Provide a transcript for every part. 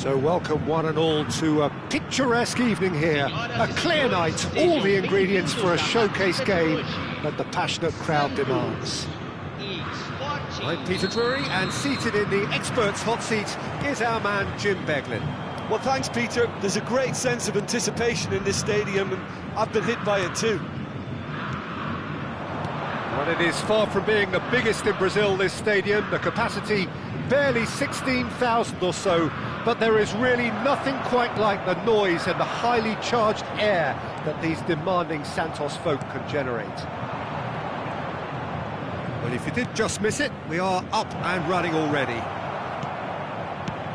So welcome one and all to a picturesque evening here. A clear night, all the ingredients for a showcase game that the passionate crowd demands. I'm Peter Drury, and seated in the experts' hot seat is our man Jim Beglin. Well, thanks, Peter. There's a great sense of anticipation in this stadium, and I've been hit by it too. Well, it is far from being the biggest in Brazil, this stadium. The capacity barely 16,000 or so, but there is really nothing quite like the noise and the highly charged air that these demanding Santos folk can generate. Well, if you did just miss it, we are up and running already.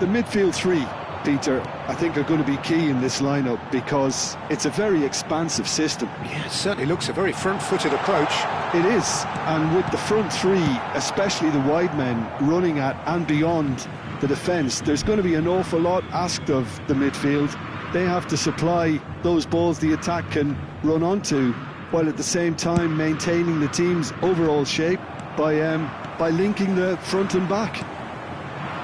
The midfield three, Peter, I think are going to be key in this lineup because it's a very expansive system. Yeah, it certainly looks a very front-footed approach. It is, and with the front three, especially the wide men, running at and beyond the defence, there's going to be an awful lot asked of the midfield. They have to supply those balls the attack can run onto, while at the same time maintaining the team's overall shape by linking the front and back.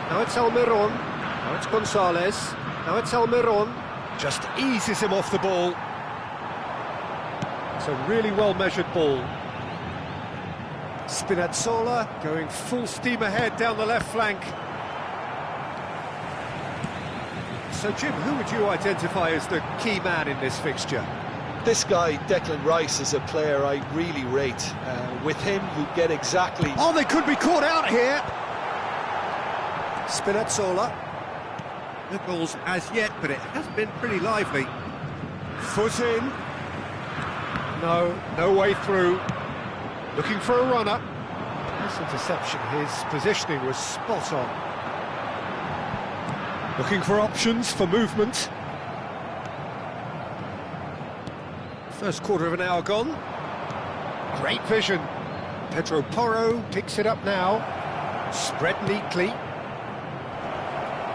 Now it's Almiron, now it's Gonzalez, now it's Almiron. Just eases him off the ball. It's a really well-measured ball. Spinazzola going full steam ahead down the left flank. So, Jim, who would you identify as the key man in this fixture? This guy, Declan Rice, is a player I really rate. With him, you get exactly... Oh, they could be caught out here! Spinazzola. No goals as yet, but it has been pretty lively. Foot in. No way through. Looking for a runner. Nice interception. His positioning was spot on. Looking for options for movement. First quarter of an hour gone. Great vision. Pedro Porro picks it up now. Spread neatly.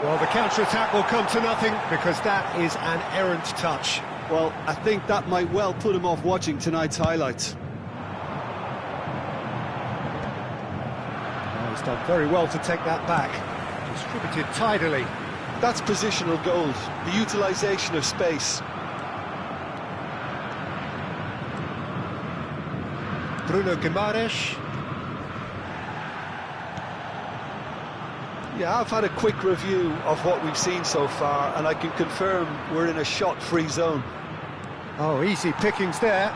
Well, the counter-attack will come to nothing because that is an errant touch. Well, I think that might well put him off watching tonight's highlights. Oh, he's done very well to take that back. Distributed tidily. That's positional gold, the utilisation of space. Bruno Guimaraes. Yeah, I've had a quick review of what we've seen so far, and I can confirm we're in a shot-free zone. Oh, easy pickings there.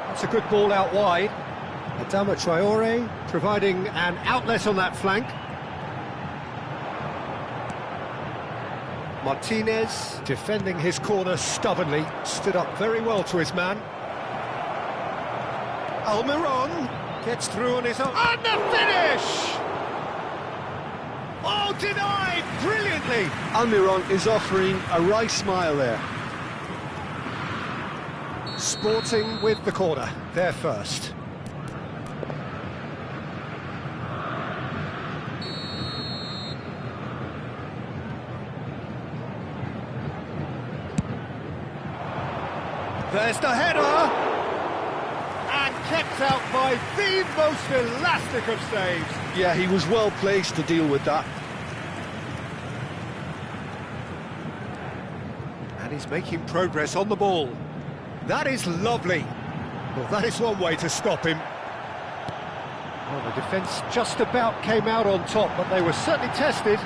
That's a good ball out wide. Adama Traore providing an outlet on that flank. Martinez defending his corner stubbornly, stood up very well to his man. Almiron gets through on his own. And the finish! Oh, denied brilliantly! Almiron is offering a wry smile there. Sporting with the corner, there first. There's the header! And kept out by the most elastic of saves. Yeah, he was well placed to deal with that. And he's making progress on the ball. That is lovely. Well, that is one way to stop him. Well, the defence just about came out on top, but they were certainly tested.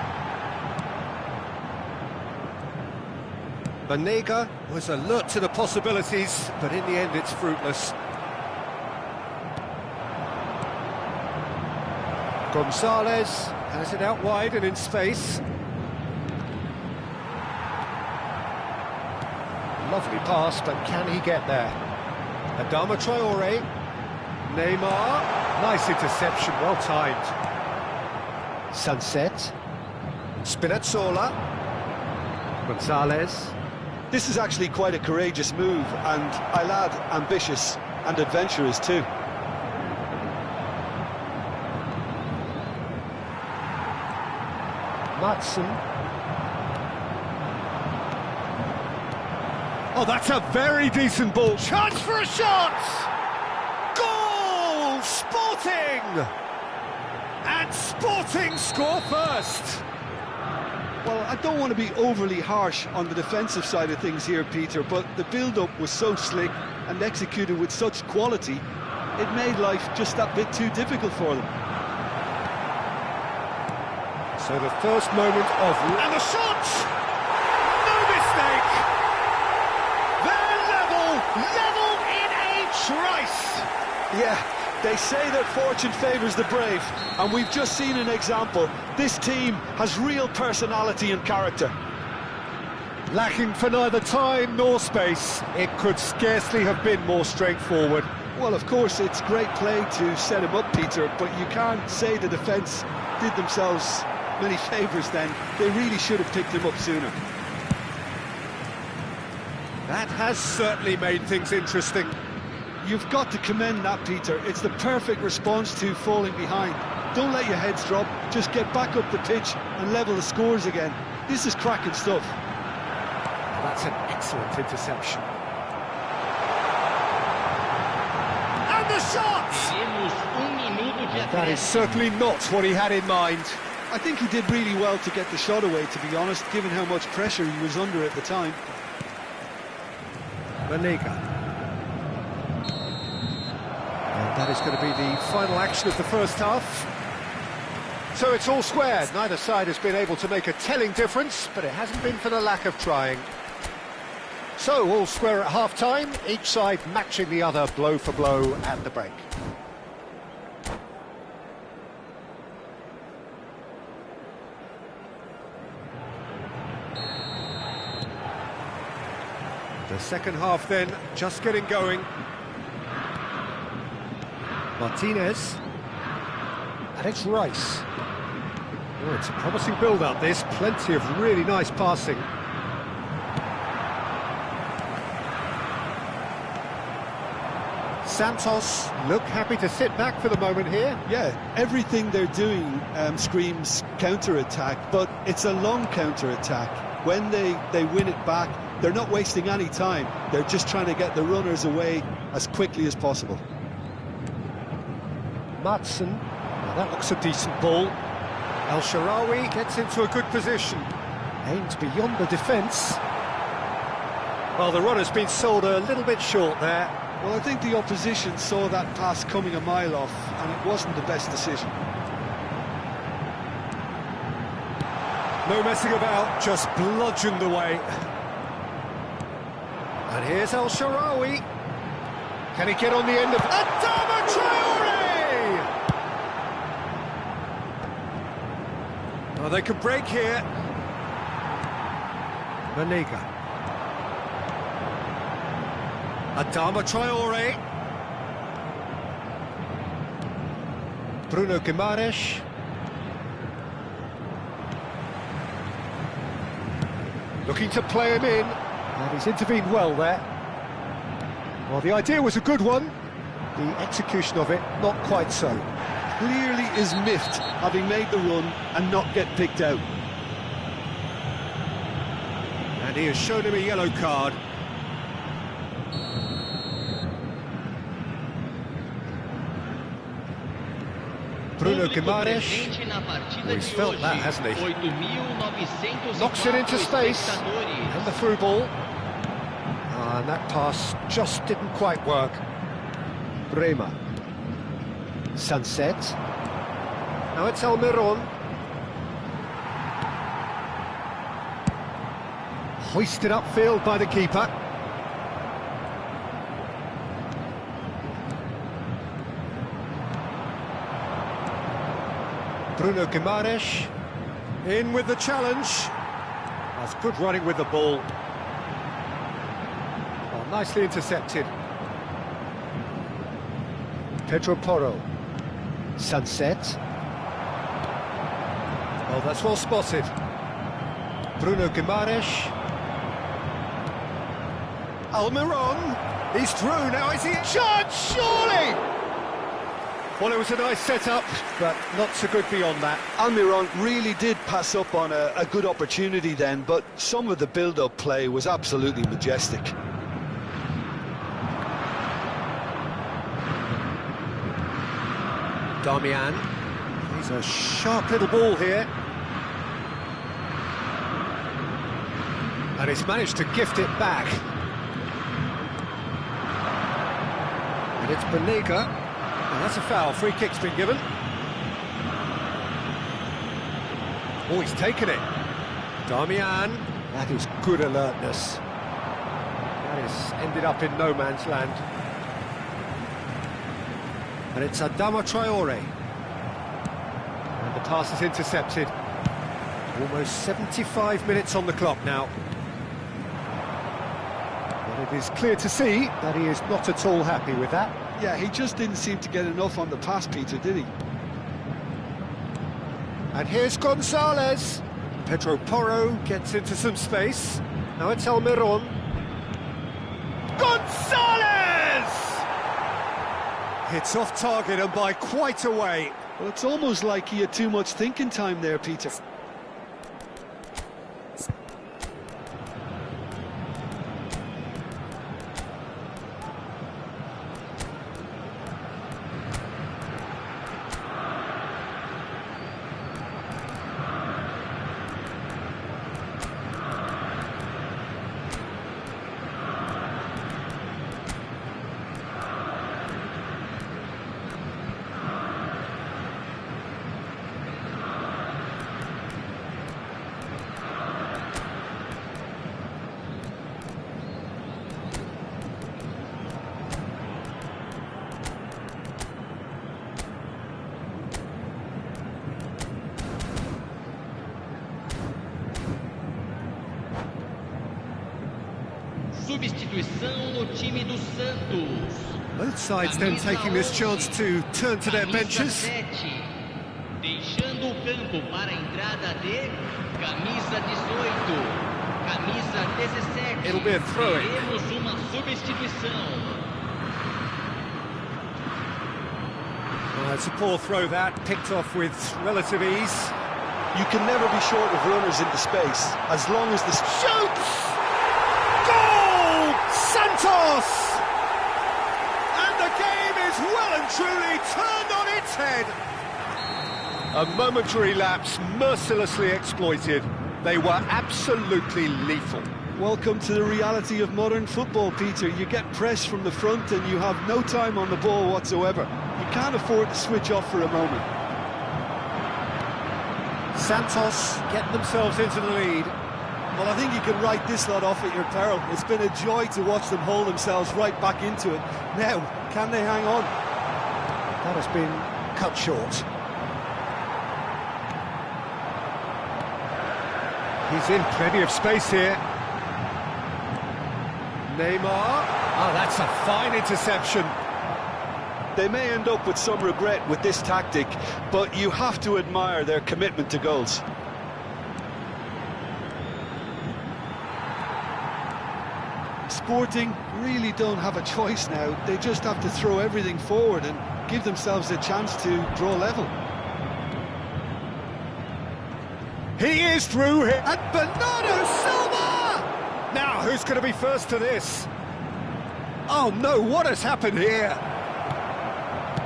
Banega was alert to the possibilities, but in the end it's fruitless. Gonzalez has it out wide and in space. Lovely pass, but can he get there? Adama Traore. Neymar. Nice interception, well timed. Sunset. Spinazzola. Gonzalez. This is actually quite a courageous move, and I'll add ambitious and adventurous too. Matson. Oh, that's a very decent ball. Chance for a shot! Goal! Sporting! And Sporting score first. Well, I don't want to be overly harsh on the defensive side of things here, Peter, but the build-up was so slick and executed with such quality, it made life just that bit too difficult for them. So the first moment of... And the shot! No mistake! They're level in a trice! Yeah, they say that fortune favours the brave, and we've just seen an example. This team has real personality and character. Lacking for neither time nor space, it could scarcely have been more straightforward. Well, of course, it's great play to set him up, Peter, but you can't say the defence did themselves many favours then. They really should have picked him up sooner. That has certainly made things interesting. You've got to commend that, Peter. It's the perfect response to falling behind. Don't let your heads drop, just get back up the pitch and level the scores again. This is cracking stuff. That's an excellent interception. And the shot! That is certainly not what he had in mind. I think he did really well to get the shot away, to be honest, given how much pressure he was under at the time. Banega. And that is going to be the final action of the first half. So it's all square. Neither side has been able to make a telling difference, but it hasn't been for the lack of trying. So all square at half-time, each side matching the other blow for blow at the break. The second half then, just getting going. Martinez. And it's Rice. Oh, it's a promising build-up, this. Plenty of really nice passing. Santos look happy to sit back for the moment here. Yeah, everything they're doing screams counter-attack, but it's a long counter-attack. When they win it back, they're not wasting any time. They're just trying to get the runners away as quickly as possible. Matson, now that looks a decent ball. El Shaarawy gets into a good position. Aims beyond the defence. Well, the runner's been sold a little bit short there. Well, I think the opposition saw that pass coming a mile off, and it wasn't the best decision. No messing about, just bludgeoned away. And here's El Shaarawy. Can he get on the end of... Adama Traore! Oh, they could break here. Banega. Adama Traore. Bruno Guimaraes. Looking to play him in. And he's intervened well there. Well, the idea was a good one. The execution of it, not quite so. Clearly is miffed, having made the run and not get picked out. And he has shown him a yellow card. Bruno Guimaraes. Oh, he's felt that, hasn't he? Knocks it into space. And the through ball. And that pass just didn't quite work. Bremer. Sunset. Now it's Almiron. Hoisted upfield by the keeper. Bruno Guimaraes. In with the challenge. That's good running with the ball. Oh, nicely intercepted. Pedro Porro. Sunset. Oh, that's well spotted. Bruno Guimaraes. Almiron. He's through now. Is he in charge? Surely! Well, it was a nice setup, but not so good beyond that. Almiron really did pass up on a good opportunity then, but some of the build-up play was absolutely majestic. Damian. He's a sharp little ball here. And he's managed to gift it back. And it's Benega. And that's a foul. Free kick's been given. Oh, he's taken it. Damian. That is good alertness. That has ended up in no man's land. And it's Adama Traore. And the pass is intercepted. Almost 75 minutes on the clock now. But it is clear to see that he is not at all happy with that. Yeah, he just didn't seem to get enough on the pass, Peter, did he? And here's Gonzalez. Pedro Porro gets into some space. Now it's Almiron. Gonzalez! It's off target and by quite a way. Well, it's almost like he had too much thinking time there, Peter. Substituição no time do Santos. Both sides then taking this chance to turn to their benches. Deixando o campo para a entrada de camisa 18, camisa 17. It'll be a throw-in. Temos uma substituição. It's a poor throw that, picked off with relative ease. You can never be short of runners into space, as long as the... Shoots! Goal! Santos! And the game is well and truly turned on its head. A momentary lapse mercilessly exploited. They were absolutely lethal. Welcome to the reality of modern football, Peter. You get pressed from the front and you have no time on the ball whatsoever. You can't afford to switch off for a moment. Santos getting themselves into the lead. Well, I think you can write this lot off at your peril. It's been a joy to watch them hold themselves right back into it. Now, can they hang on? That has been cut short. He's in plenty of space here. Neymar. Oh, that's a fine interception. They may end up with some regret with this tactic, but you have to admire their commitment to goals. Sporting really don't have a choice now. They just have to throw everything forward and give themselves a chance to draw level. He is through here. And Bernardo Silva! Now, who's going to be first to this? Oh, no, what has happened here?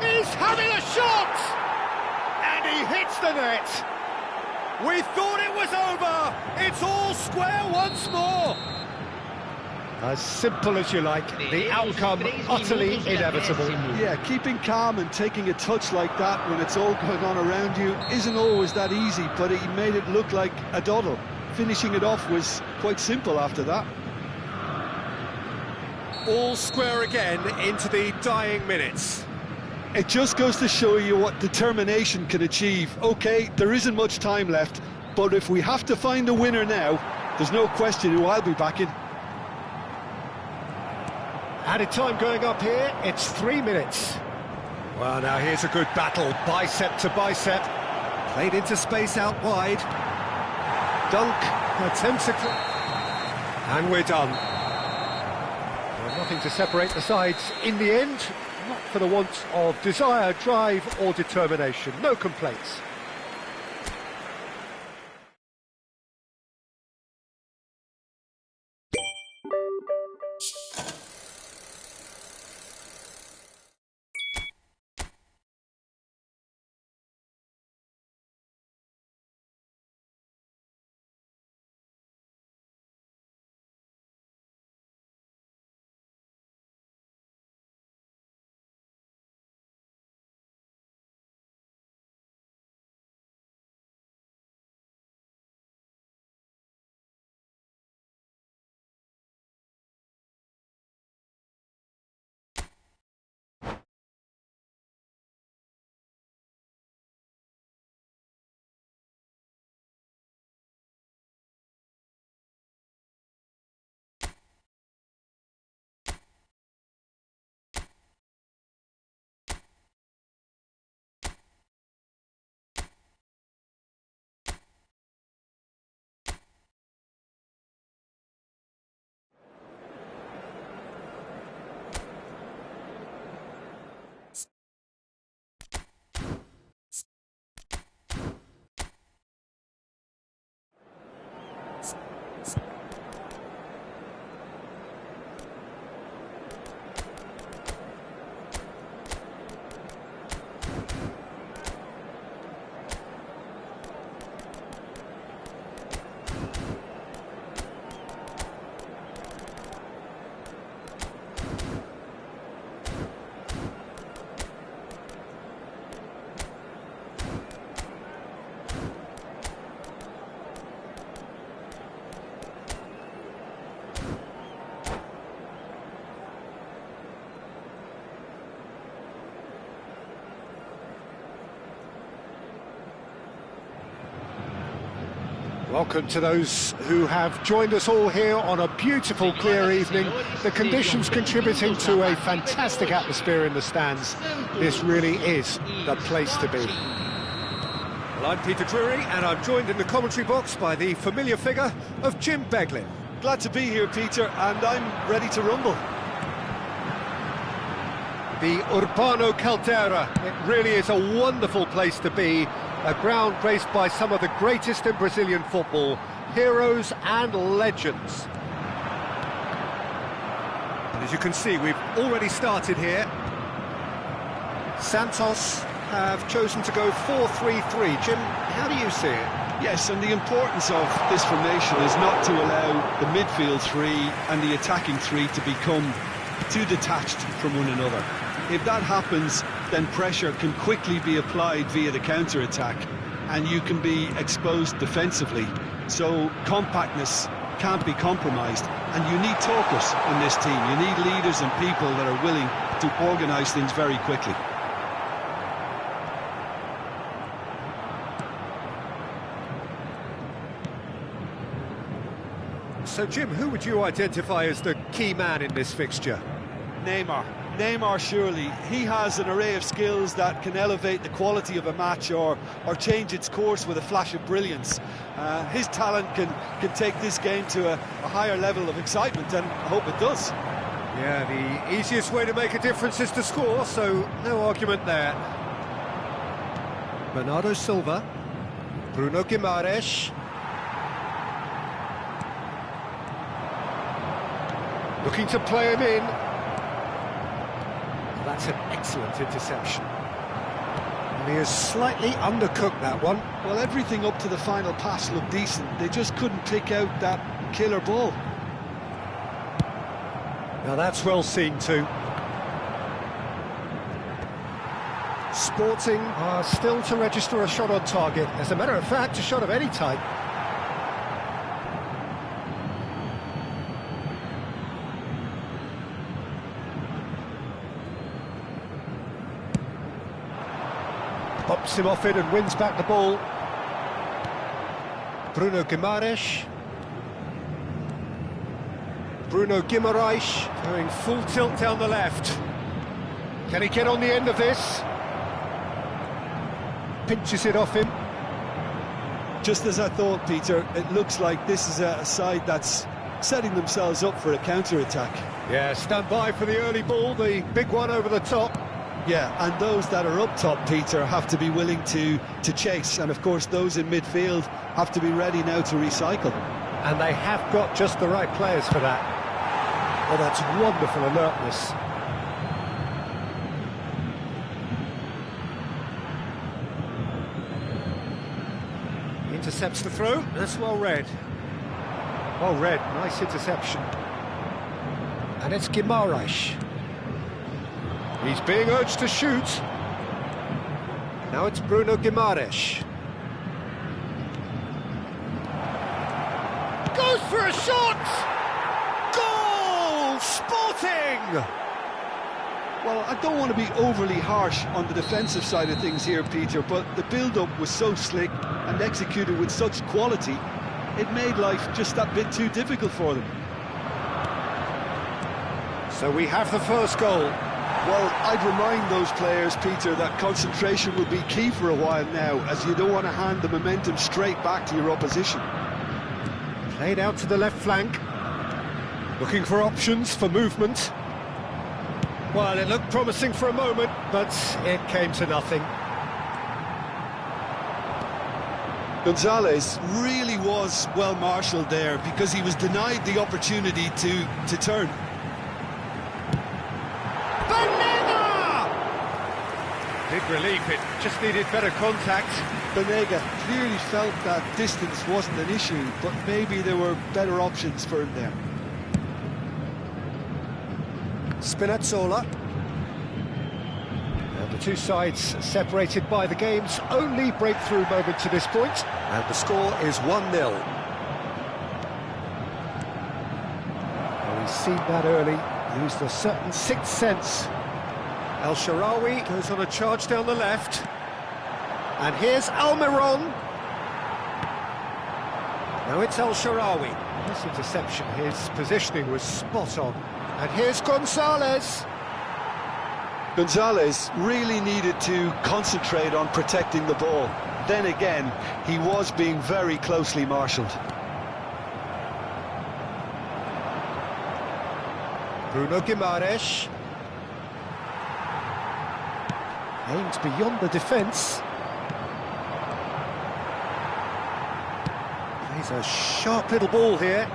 He's having a shot! And he hits the net. We thought it was over. It's all square once more. As simple as you like, the outcome utterly inevitable. Yeah, keeping calm and taking a touch like that when it's all going on around you isn't always that easy, but he made it look like a doddle. Finishing it off was quite simple after that. All square again into the dying minutes. It just goes to show you what determination can achieve. OK, there isn't much time left, but if we have to find a winner now, there's no question who I'll be backing. Added time going up here, it's 3 minutes. Well, now here's a good battle, bicep to bicep. Played into space out wide. Dunk, attempts a... And we're done. Well, nothing to separate the sides in the end, not for the want of desire, drive or determination. No complaints. Welcome to those who have joined us all here on a beautiful, clear evening. The conditions contributing to a fantastic atmosphere in the stands. This really is the place to be. Well, I'm Peter Drury, and I'm joined in the commentary box by the familiar figure of Jim Beglin. Glad to be here, Peter, and I'm ready to rumble. The Urbano Caldera, it really is a wonderful place to be. A ground graced by some of the greatest in Brazilian football, heroes and legends. And as you can see, we've already started here. Santos have chosen to go 4-3-3. Jim, how do you see it? Yes, and the importance of this formation is not to allow the midfield three and the attacking three to become too detached from one another. If that happens, then pressure can quickly be applied via the counter-attack, and you can be exposed defensively. So compactness can't be compromised, and you need talkers in this team. You need leaders and people that are willing to organise things very quickly. So, Jim, who would you identify as the key man in this fixture? Neymar, surely. He has an array of skills that can elevate the quality of a match or change its course with a flash of brilliance. His talent can take this game to a higher level of excitement, and I hope it does. Yeah, the easiest way to make a difference is to score, so no argument there. Bernardo Silva, Bruno Guimaraes. Looking to play him in. That's an excellent interception. And he has slightly undercooked that one. Well, everything up to the final pass looked decent. They just couldn't pick out that killer ball. Now that's well seen too. Sporting are still to register a shot on target. As a matter of fact, a shot of any type. Pops him off it and wins back the ball. Bruno Guimaraes. Bruno Guimaraes going full tilt down the left. Can he get on the end of this? Pinches it off him. Just as I thought, Peter, it looks like this is a side that's setting themselves up for a counter-attack. Yeah, stand by for the early ball, the big one over the top. Yeah, and those that are up top, Peter, have to be willing to chase. And, of course, those in midfield have to be ready now to recycle. And they have got just the right players for that. Oh, that's wonderful alertness. Intercepts the throw. That's well read. Well read, nice interception. And it's Guimaraes. He's being urged to shoot. Now it's Bruno Guimaraes. Goes for a shot! Goal! Sporting! Well, I don't want to be overly harsh on the defensive side of things here, Peter, but the build-up was so slick and executed with such quality, it made life just that bit too difficult for them. So we have the first goal. Well, I'd remind those players, Peter, that concentration will be key for a while now, as you don't want to hand the momentum straight back to your opposition. Played out to the left flank. Looking for options for movement. Well, it looked promising for a moment, but it came to nothing. Gonzalez really was well marshalled there because he was denied the opportunity to turn. Big relief, it just needed better contact. Banega clearly felt that distance wasn't an issue, but maybe there were better options for him there. Spinazzola. And the two sides separated by the game's only breakthrough moment to this point. And the score is 1-0. Well, he's seen that early, used a certain sixth sense. El Shaarawy goes on a charge down the left. And here's Almiron. Now it's El Shaarawy. This interception, his positioning was spot on. And here's Gonzalez. Gonzalez really needed to concentrate on protecting the ball. Then again, he was being very closely marshalled. Bruno Guimaraes. Aimed beyond the defence. Plays a sharp little ball here.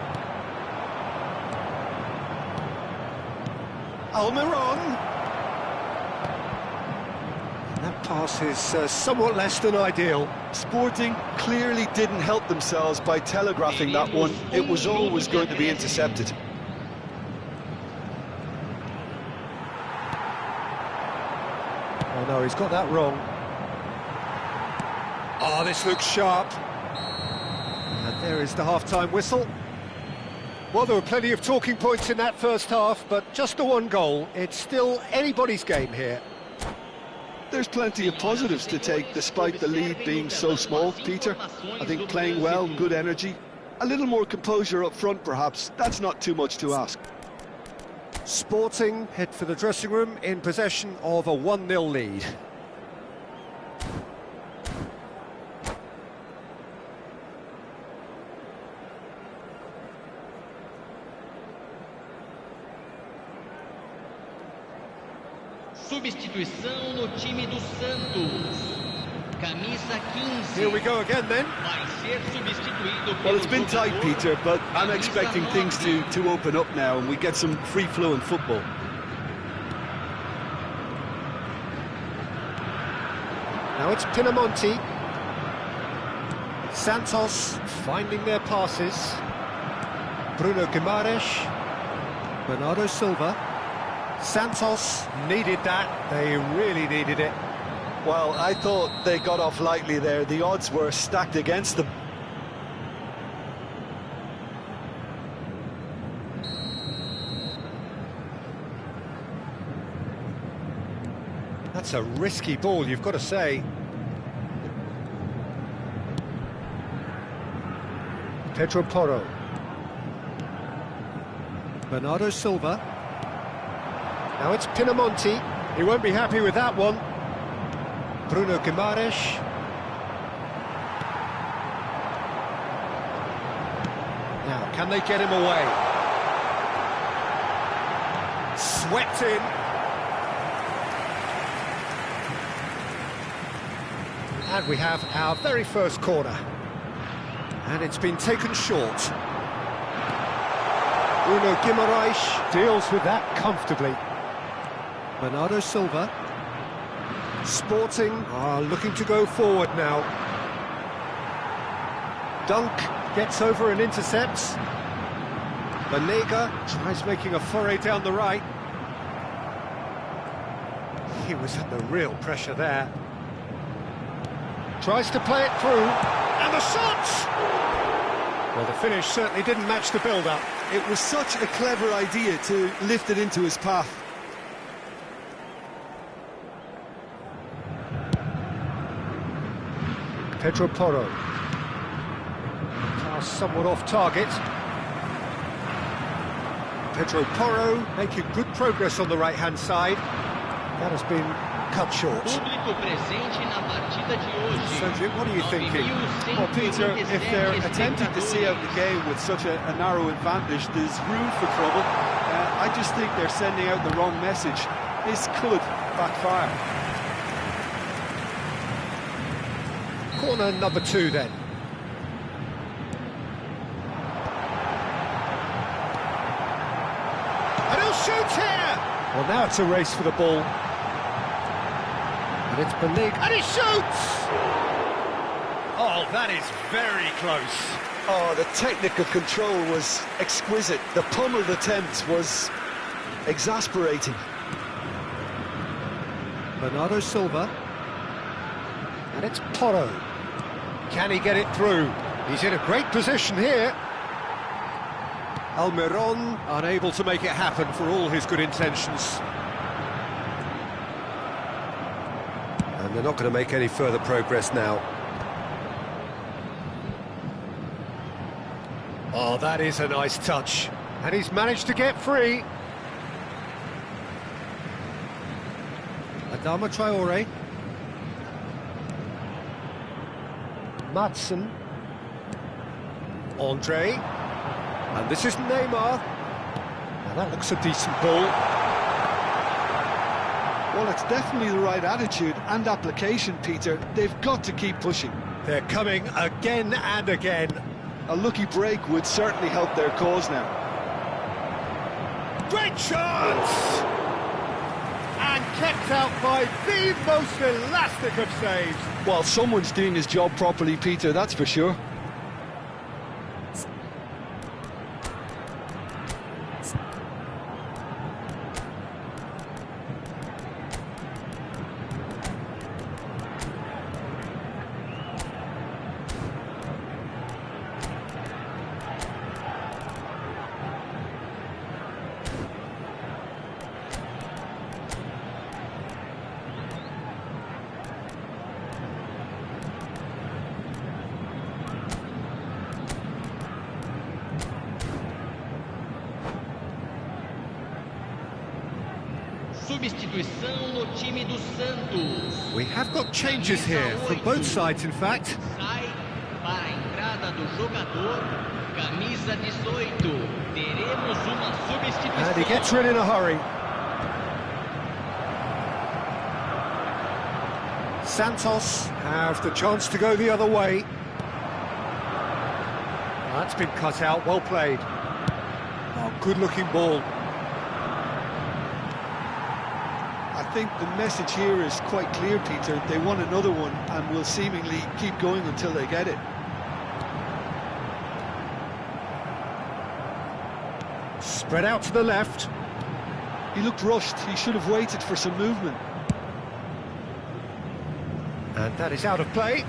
Almiron. And that pass is somewhat less than ideal. Sporting clearly didn't help themselves by telegraphing that one. It was always going to be intercepted. Oh no, he's got that wrong. Oh, this looks sharp. And there is the half-time whistle. Well, there were plenty of talking points in that first half, but just the one goal. It's still anybody's game here. There's plenty of positives to take, despite the lead being so small, Peter. I think playing well, good energy. A little more composure up front, perhaps. That's not too much to ask. Sporting head for the dressing room in possession of a 1-0 lead. Substituição no time do Santos. Camisa 15. Here we go again then. Vai ser substituído Well, it's been pelo tight, jogador Peter, but I'm camisa expecting 9. things to open up now and we get some free-flowing football. Now it's Pinamonti. Santos finding their passes. Bruno Guimaraes. Bernardo Silva. Santos needed that. They really needed it. Well, I thought they got off lightly there. The odds were stacked against them. That's a risky ball, you've got to say. Pedro Porro. Bernardo Silva. Now it's Pinamonti. He won't be happy with that one. Bruno Guimaraes. Now, can they get him away? Swept in. And we have our very first corner. And it's been taken short. Bruno Guimaraes deals with that comfortably. Bernardo Silva. Sporting are looking to go forward now. Dunk gets over and intercepts. Banega tries making a foray down the right. He was under real pressure there. Tries to play it through, and the shot! Well, the finish certainly didn't match the build-up. It was such a clever idea to lift it into his path. Pedro Porro. Pass somewhat off target. Pedro Porro making good progress on the right-hand side. That has been cut short. Público presente na partida de hoje. Cedric, what are you thinking? Well, Peter, if they're attempting to see out the game with such a narrow advantage, there's room for trouble. I just think they're sending out the wrong message. This could backfire. Corner number 2 then. And he'll shoot here! Well, now it's a race for the ball. And it's Banega, and he shoots! Oh, that is very close. Oh, the technical control was exquisite. The pummeled attempt was exasperating. Bernardo Silva. And it's Porro. Can he get it through? He's in a great position here. Almiron unable to make it happen for all his good intentions. And they're not going to make any further progress now. Oh, that is a nice touch. And he's managed to get free. Adama Traore. Madsen. Andre. And this is Neymar. Now that looks a decent ball. Well, it's definitely the right attitude and application, Peter. They've got to keep pushing. They're coming again and again. A lucky break would certainly help their cause now. Great chance! And kept out by the most elastic of saves. Well, someone's doing his job properly, Peter, that's for sure. Substituição no time do Santos. We have got changes here, from both sides in fact. Sai para a entrada do jogador, camisa 18. Teremos uma substituição. And he gets rid in a hurry. Santos have the chance to go the other way. That's been cut out, well played. Oh, good-looking ball. I think the message here is quite clear, Peter. They want another one and will seemingly keep going until they get it. Spread out to the left. He looked rushed. He should have waited for some movement. And that is out of play.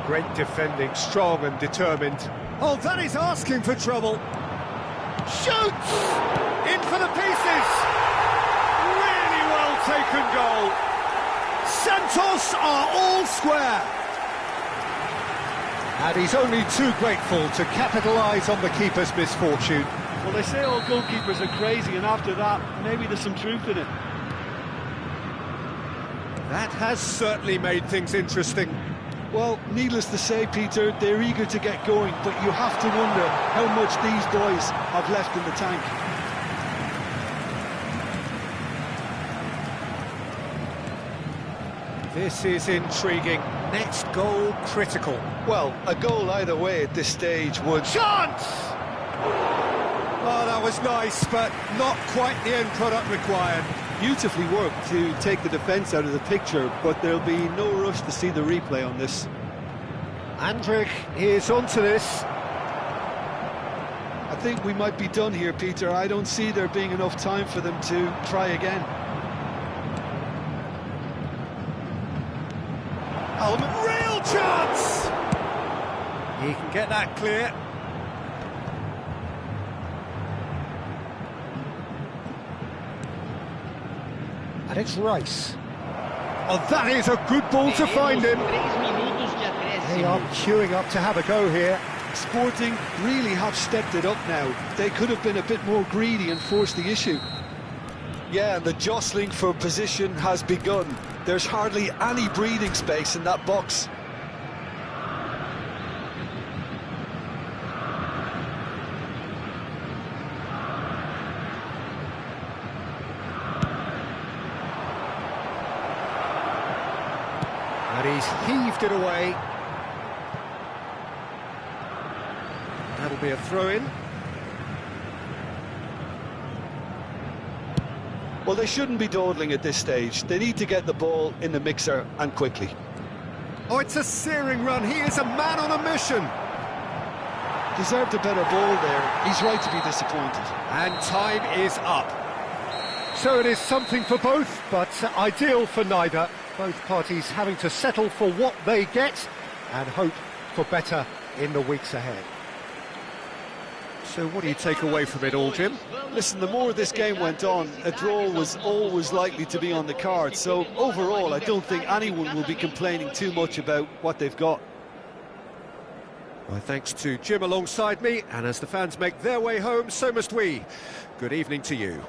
Great defending, strong and determined. Oh, that is asking for trouble. Shoots! In for the pieces! Really well taken goal. Santos are all square. And he's only too grateful to capitalise on the keeper's misfortune. Well, they say all goalkeepers are crazy, and after that, maybe there's some truth in it. That has certainly made things interesting. Well, needless to say, Peter, they're eager to get going, but you have to wonder how much these boys have left in the tank. This is intriguing. Next goal critical. Well, a goal either way at this stage would... Chance! Oh, that was nice, but not quite the end product required. Beautifully worked to take the defence out of the picture, but there'll be no rush to see the replay on this. Andrich is onto this. I think we might be done here, Peter. I don't see there being enough time for them to try again. Real chance! He can get that clear. And it's Rice. Oh, that is a good ball to find him. They are queuing up to have a go here. Sporting really have stepped it up now. They could have been a bit more greedy and forced the issue. Yeah, and the jostling for position has begun. There's hardly any breathing space in that box. And he's heaved it away. That'll be a throw-in. Well, they shouldn't be dawdling at this stage. They need to get the ball in the mixer and quickly. Oh, it's a searing run. He is a man on a mission. Deserved a better ball there. He's right to be disappointed. And time is up. So it is something for both, but ideal for neither. Both parties having to settle for what they get and hope for better in the weeks ahead. So what do you take away from it all, Jim? Listen, the more this game went on, a draw was always likely to be on the card. So overall, I don't think anyone will be complaining too much about what they've got. My thanks to Jim alongside me, and as the fans make their way home, so must we. Good evening to you.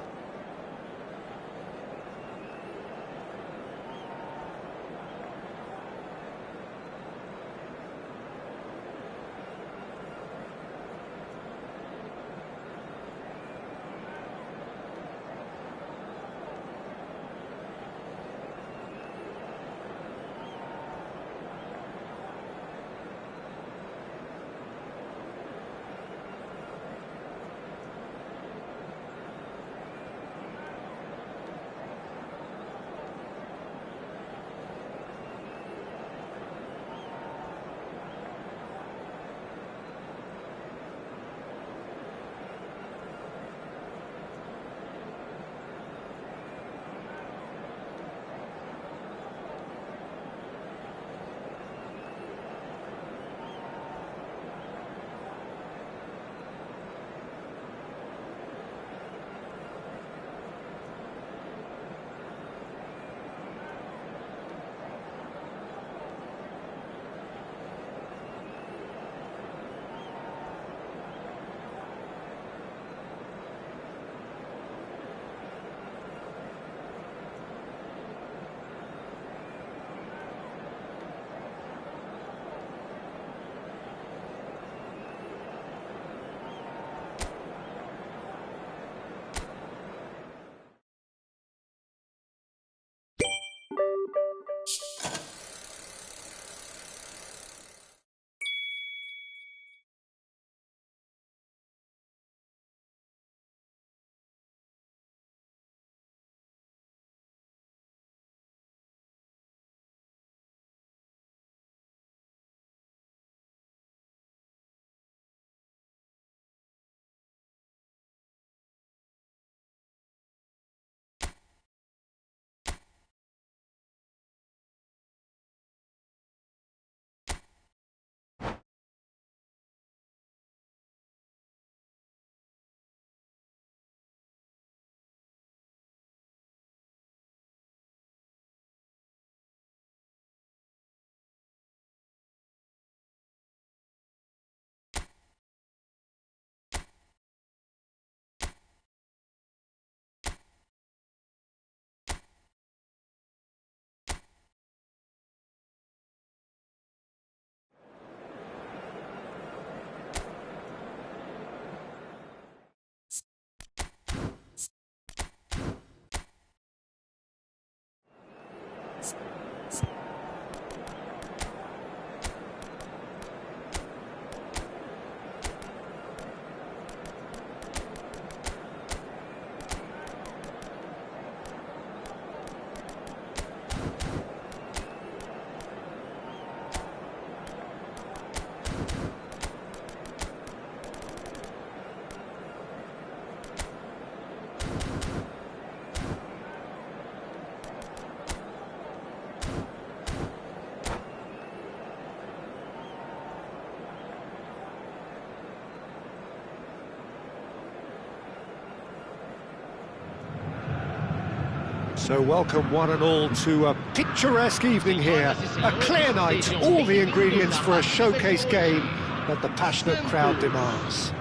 So welcome one and all to a picturesque evening here, a clear night, all the ingredients for a showcase game that the passionate crowd demands.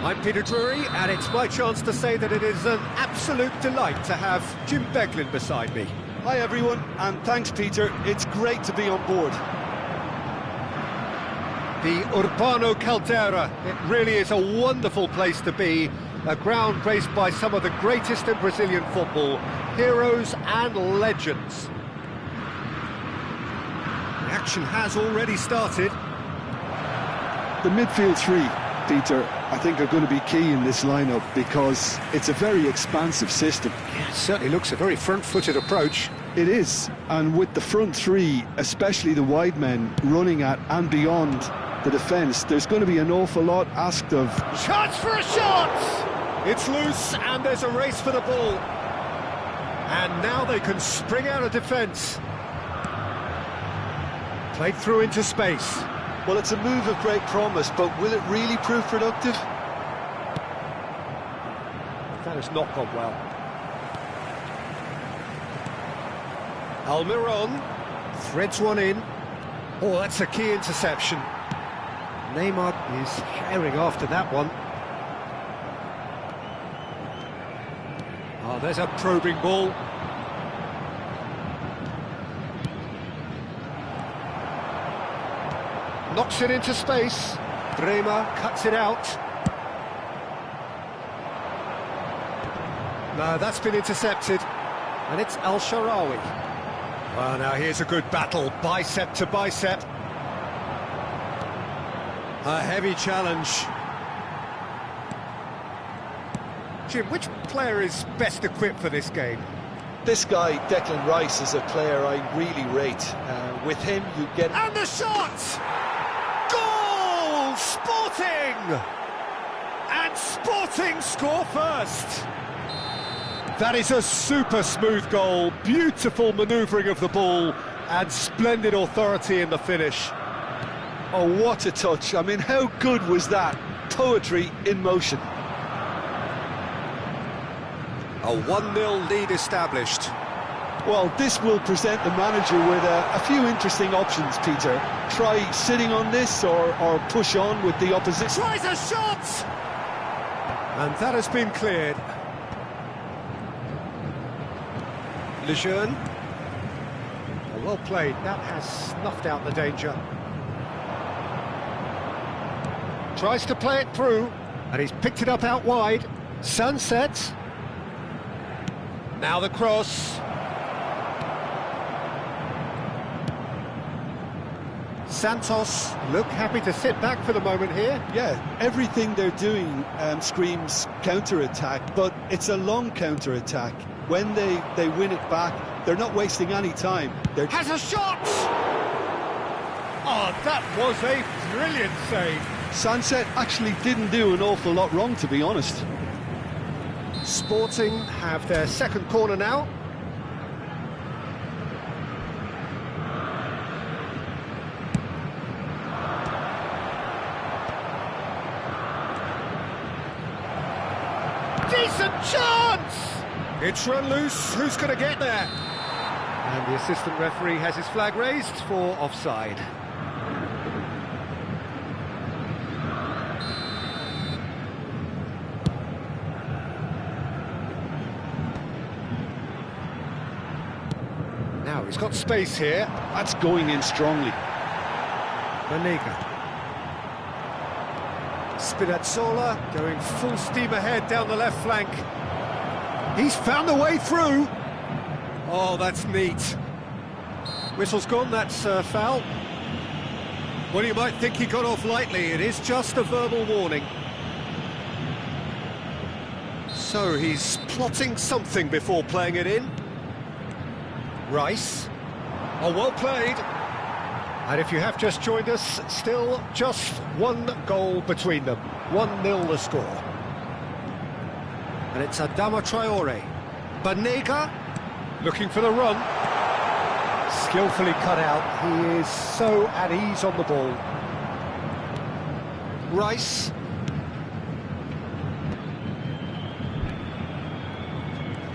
I'm Peter Drury, and it's my chance to say that it is an absolute delight to have Jim Beglin beside me. Hi everyone, and thanks Peter, it's great to be on board. The Urbano Caldera, it really is a wonderful place to be, a ground graced by some of the greatest in Brazilian football, heroes and legends. The action has already started. The midfield three, Peter, I think are going to be key in this lineup because it's a very expansive system. Yeah, it certainly looks a very front-footed approach. It is, and with the front three, especially the wide men, running at and beyond the defence, there's going to be an awful lot asked of. Chance for a shot! It's loose, and there's a race for the ball. And now they can spring out of defence. Played through into space. Well, it's a move of great promise, but will it really prove productive? That has not gone well. Almiron threads one in. Oh, that's a key interception. Neymar is herring after that one. Oh, there's a probing ball. Knocks it into space. Bremer cuts it out. No, that's been intercepted. And it's Al-Sharawi. Well, now here's a good battle, bicep to bicep. A heavy challenge. Jim, which player is best equipped for this game? This guy, Declan Rice, is a player I really rate. With him, you get... And the shot! Goal! Sporting! And Sporting score first! That is a super smooth goal, beautiful manoeuvring of the ball, and splendid authority in the finish. Oh, what a touch. I mean, how good was that? Poetry in motion. A 1-0 lead established. Well, this will present the manager with a few interesting options, Peter. Try sitting on this or push on with the opposition. Tries a shot! And that has been cleared. Lejeune. Well played, that has snuffed out the danger. Tries to play it through, and he's picked it up out wide. Sunset. Now the cross. Santos look happy to sit back for the moment here. Yeah, everything they're doing screams counter-attack, but it's a long counter-attack. When they win it back, they're not wasting any time. They're... Has a shot! Oh, that was a brilliant save. Sunset actually didn't do an awful lot wrong, to be honest. Sporting have their second corner now. Decent chance! It's run loose, who's going to get there? And the assistant referee has his flag raised for offside. Now he's got space here. That's going in strongly. Banega. Spinazzola going full steam ahead down the left flank. He's found a way through. Oh, that's neat. Whistle's gone, that's foul. Well, you might think he got off lightly. It is just a verbal warning. So he's plotting something before playing it in. Rice. Oh, well played. And if you have just joined us, still just one goal between them. 1-0 the score. And it's Adama Traore. Banega looking for the run. Skillfully cut out. He is so at ease on the ball. Rice.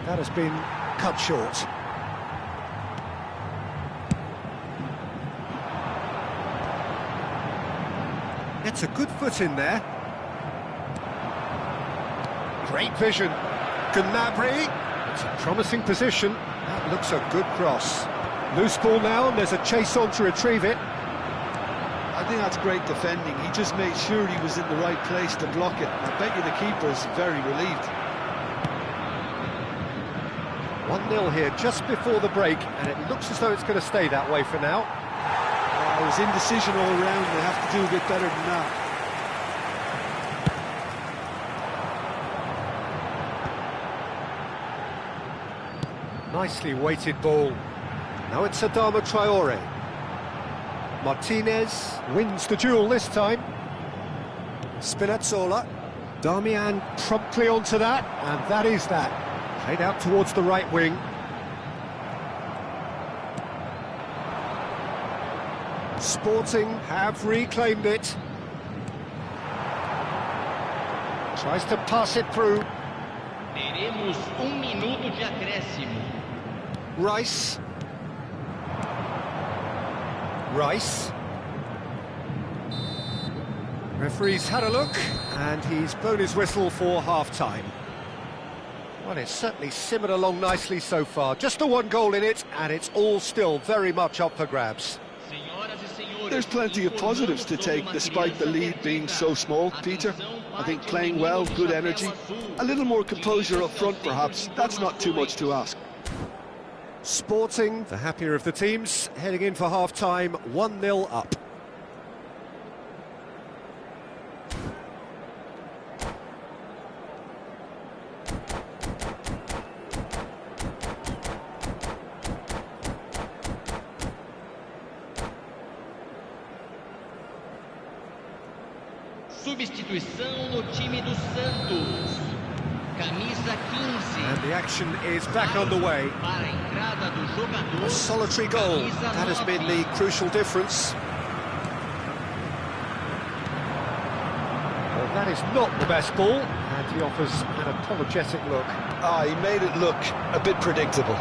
That has been cut short. Gets a good foot in there. Great vision. Gnabry. It's a promising position. That looks a good cross. Loose ball now, and there's a chase on to retrieve it. I think that's great defending. He just made sure he was in the right place to block it. I bet you the keeper's very relieved. 1-0 here just before the break, and it looks as though it's going to stay that way for now. It was indecision all around. They have to do a bit better than that. Nicely weighted ball. Now it's Adama Traore. Martinez wins the duel this time. Spinazzola. Darmian promptly onto that, and that is that. Played out towards the right wing. Sporting have reclaimed it. Tries to pass it through. Teremos minuto de acréscimo. Rice. Referee's had a look, and he's blown his whistle for half-time. Well, it's certainly simmered along nicely so far. Just the one goal in it, and it's all still very much up for grabs. There's plenty of positives to take despite the lead being so small, Peter. I think playing well, good energy, a little more composure up front perhaps, that's not too much to ask. Sporting, the happier of the teams, heading in for half-time, 1-0 up. Substituição no time do Santos. Camisa 15. And the action is back underway. Para a entrada do jogador. A solitary goal, that has been the crucial difference. Well, that is not the best ball, and he offers an apologetic look. He made it look a bit predictable.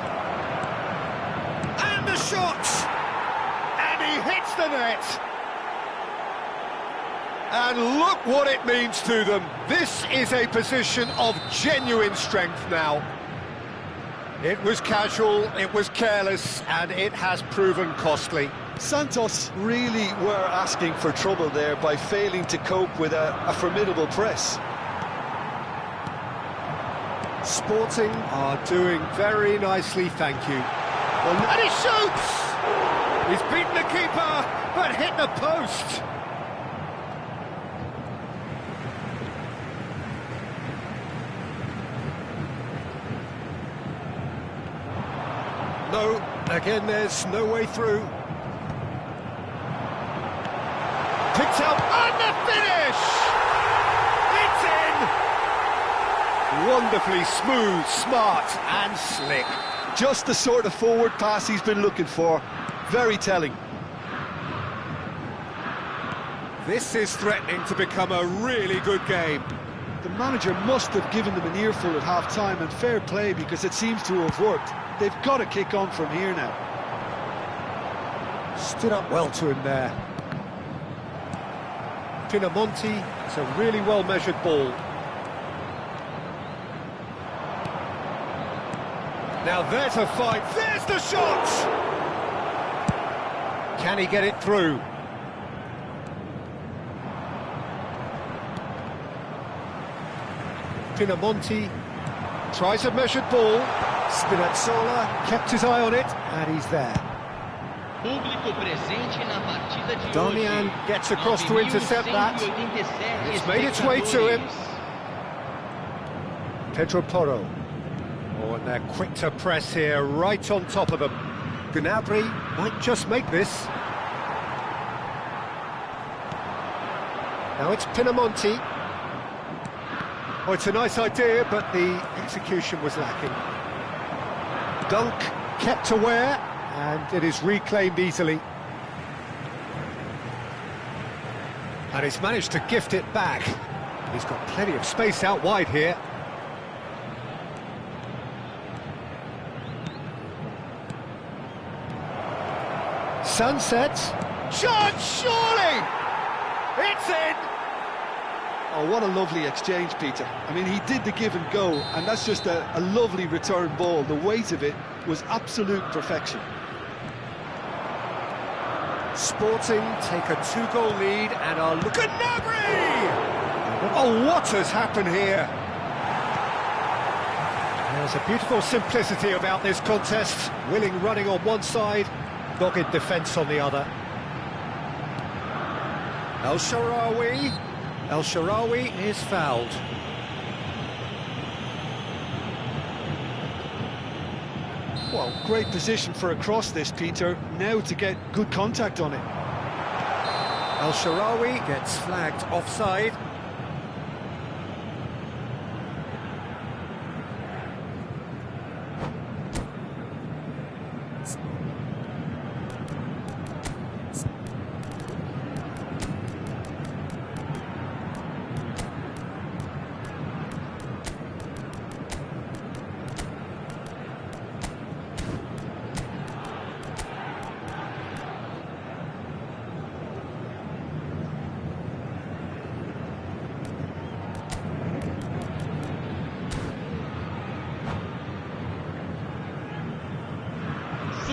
And the shot! And he hits the net! And look what it means to them. This is a position of genuine strength now. It was casual, it was careless, and it has proven costly. Santos really were asking for trouble there by failing to cope with a formidable press. Sporting are doing very nicely, thank you. And he shoots! He's beaten the keeper, but hit the post. No, again there's no way through. Picked up, and the finish! It's in! Wonderfully smooth, smart and slick. Just the sort of forward pass he's been looking for. Very telling. This is threatening to become a really good game. The manager must have given them an earful at half-time, and fair play because it seems to have worked. They've got to kick on from here now. Stood up well to him there. Pinamonti, it's a really well-measured ball. Now there's a fight, there's the shot! Can he get it through? Pinamonti tries a measured ball. Spinazzola kept his eye on it, and he's there. Público presente na partida de Damian hoje. gets across to intercept that. It's made its way to him. Pedro Porro. Oh, and they're quick to press here, right on top of him. Gnabry might just make this. Now it's Pinamonti. Oh, it's a nice idea, but the execution was lacking. Dunk kept aware, and it is reclaimed easily. And he's managed to gift it back. He's got plenty of space out wide here. Sunset. Chance, surely! It's in! Oh, what a lovely exchange, Peter. I mean, he did the give and go, and that's just a lovely return ball. The weight of it was absolute perfection. Sporting take a two-goal lead and are looking at Gnabry! Oh, what has happened here? There's a beautiful simplicity about this contest. Willing running on one side, dogged defence on the other. El Shaarawy is fouled. Well, great position for a cross this, Peter. Now to get good contact on it. El Shaarawy gets flagged offside.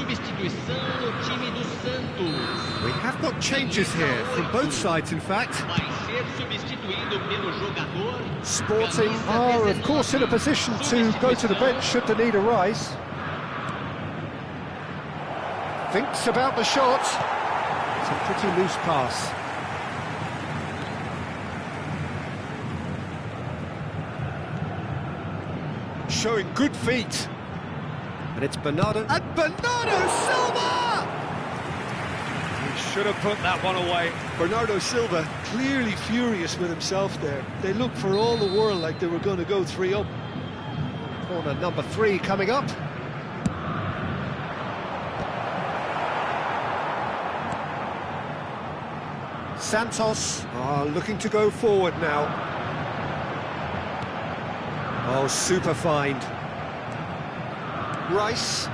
substituição no time do Santos. We have got changes here from both sides, in fact. Vai ser substituído pelo jogador. Sporting are, of course, in a position to go to the bench should the need arise. Thinks about the shot. It's a pretty loose pass. Showing good feet. And it's Bernardo. And Bernardo Silva! He should have put that one away. Bernardo Silva clearly furious with himself there. They looked for all the world like they were going to go 3 up. Corner number 3 coming up. Santos are looking to go forward now. Oh, super find. Rice.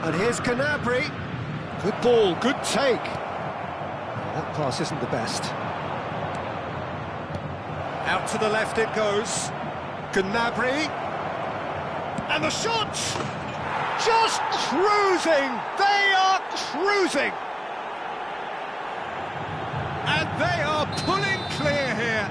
And here's Canabry. Good ball, good take. That pass isn't the best. Out to the left it goes. Canabry. And the shot! Just cruising! They are cruising! And they are pulling clear here.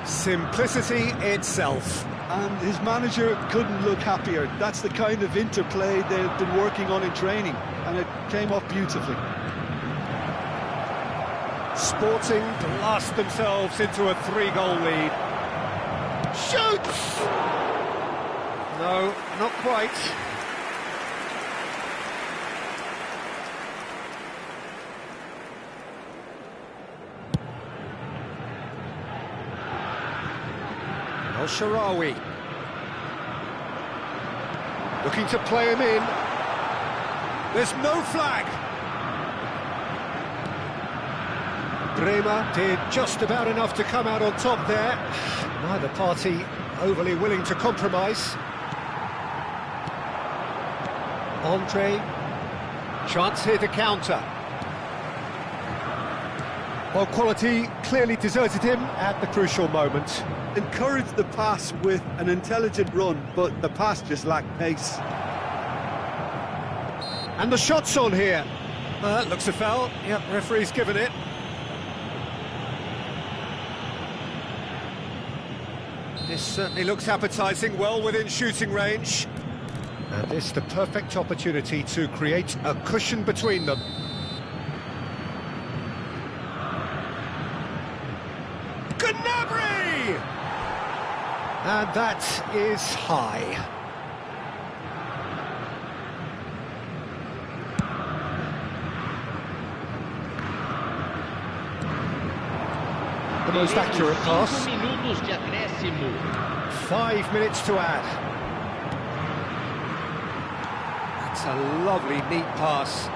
Simplicity itself. And his manager couldn't look happier. That's the kind of interplay they've been working on in training, and it came off beautifully. Sporting blast themselves into a 3-goal lead. Shoots! No, not quite. Al-Sharawi looking to play him in. There's no flag. Bremer did just about enough to come out on top there. Neither party overly willing to compromise. Andre, chance here to counter. Well, quality clearly deserted him at the crucial moment. Encouraged the pass with an intelligent run, but the pass just lacked pace. And the shot's on here. Looks a foul. Yep, referee's given it. This certainly looks appetising, well within shooting range. And this the perfect opportunity to create a cushion between them. Gnabry! And that is high. The most accurate pass. 5 minutes to add. That's a lovely, neat pass.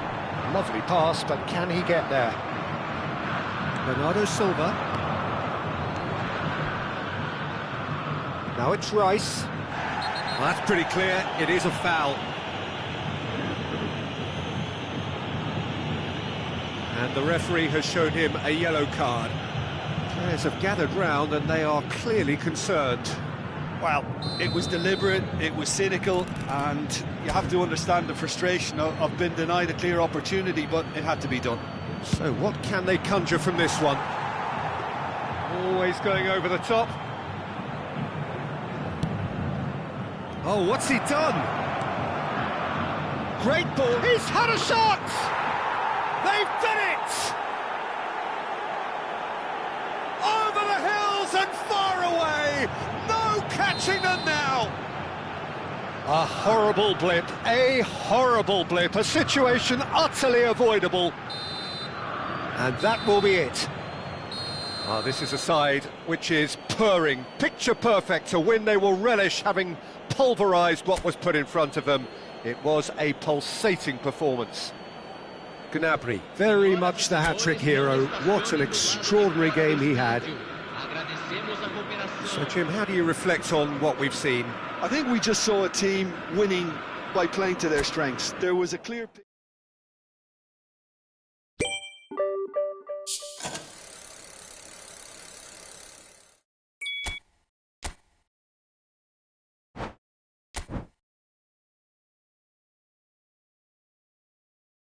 Lovely pass, but can he get there? Bernardo Silva. Now it's Rice. Well, that's pretty clear. It is a foul. And the referee has shown him a yellow card. Players have gathered round and they are clearly concerned. Well, it was deliberate, it was cynical, and you have to understand the frustration of being denied a clear opportunity, but it had to be done. So what can they conjure from this one? Always going over the top. Oh, what's he done? Great ball. He's had a shot! They've done it! Over the hills and far away! No catching them now! A horrible blip, a situation utterly avoidable. And that will be it. Oh, this is a side which is purring, picture perfect, a win they will relish, having pulverised what was put in front of them. It was a pulsating performance. Gnabry, very much the hat-trick hero. What an extraordinary game he had. So, Jim, how do you reflect on what we've seen? I think we just saw a team winning by playing to their strengths. There was a clear...